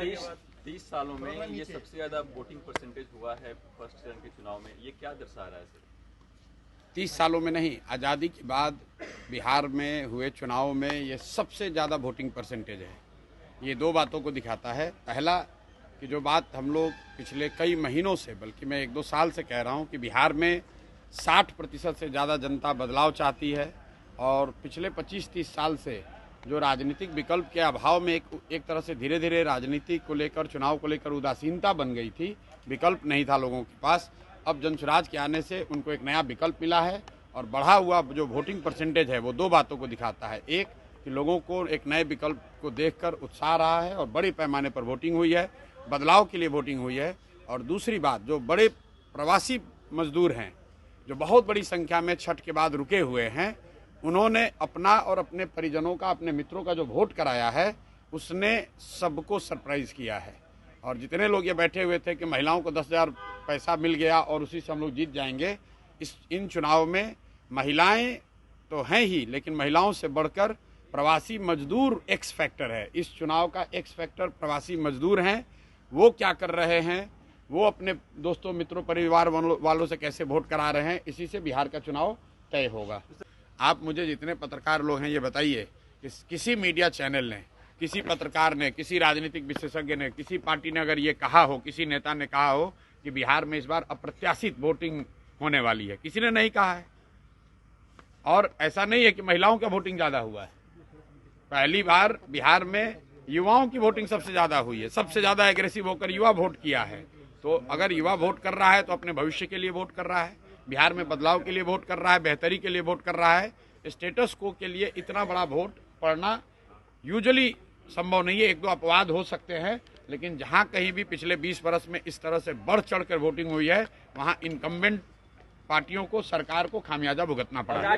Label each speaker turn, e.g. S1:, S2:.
S1: 30 सालों में ये सबसे ज्यादा वोटिंग परसेंटेज हुआ है फर्स्ट चरण के चुनाव में, ये क्या दर्शा रहा है सर?
S2: 30 सालों में नहीं, आज़ादी के बाद बिहार में हुए चुनाव में ये सबसे ज़्यादा वोटिंग परसेंटेज है। ये दो बातों को दिखाता है। पहला कि जो बात हम लोग पिछले कई महीनों से, बल्कि मैं 1-2 साल से कह रहा हूँ कि बिहार में 60% से ज़्यादा जनता बदलाव चाहती है और पिछले 25-30 साल से जो राजनीतिक विकल्प के अभाव में एक तरह से धीरे धीरे राजनीति को लेकर, चुनाव को लेकर उदासीनता बन गई थी, विकल्प नहीं था लोगों के पास। अब जनसुराज के आने से उनको एक नया विकल्प मिला है और बढ़ा हुआ जो वोटिंग परसेंटेज है वो दो बातों को दिखाता है। एक कि लोगों को एक नए विकल्प को देखकर उत्साह रहा है और बड़े पैमाने पर वोटिंग हुई है, बदलाव के लिए वोटिंग हुई है। और दूसरी बात, जो बड़े प्रवासी मजदूर हैं जो बहुत बड़ी संख्या में छठ के बाद रुके हुए हैं, उन्होंने अपना और अपने परिजनों का, अपने मित्रों का जो वोट कराया है उसने सबको सरप्राइज किया है। और जितने लोग ये बैठे हुए थे कि महिलाओं को 10,000 पैसा मिल गया और उसी से हम लोग जीत जाएंगे, इन चुनाव में महिलाएं तो हैं ही, लेकिन महिलाओं से बढ़कर प्रवासी मजदूर एक्स फैक्टर है। इस चुनाव का एक्स फैक्टर प्रवासी मजदूर हैं। वो क्या कर रहे हैं, वो अपने दोस्तों, मित्रों, परिवार वालों से कैसे वोट करा रहे हैं, इसी से बिहार का चुनाव तय होगा। आप मुझे जितने पत्रकार लोग हैं ये बताइए कि किसी मीडिया चैनल ने, किसी पत्रकार ने, किसी राजनीतिक विशेषज्ञ ने, किसी पार्टी ने अगर ये कहा हो, किसी नेता ने कहा हो कि बिहार में इस बार अप्रत्याशित वोटिंग होने वाली है? किसी ने नहीं कहा है। और ऐसा नहीं है कि महिलाओं का वोटिंग ज़्यादा हुआ है। पहली बार बिहार में युवाओं की वोटिंग सबसे ज़्यादा हुई है। सबसे ज़्यादा एग्रेसिव होकर युवा वोट किया है। तो अगर युवा वोट कर रहा है तो अपने भविष्य के लिए वोट कर रहा है, बिहार में बदलाव के लिए वोट कर रहा है, बेहतरी के लिए वोट कर रहा है। स्टेटस को के लिए इतना बड़ा वोट पड़ना यूजुअली संभव नहीं है। 1-2 अपवाद हो सकते हैं, लेकिन जहां कहीं भी पिछले 20 वर्ष में इस तरह से बढ़ चढ़कर वोटिंग हुई है, वहां इनकम्बेंट पार्टियों को, सरकार को खामियाजा भुगतना पड़ा है।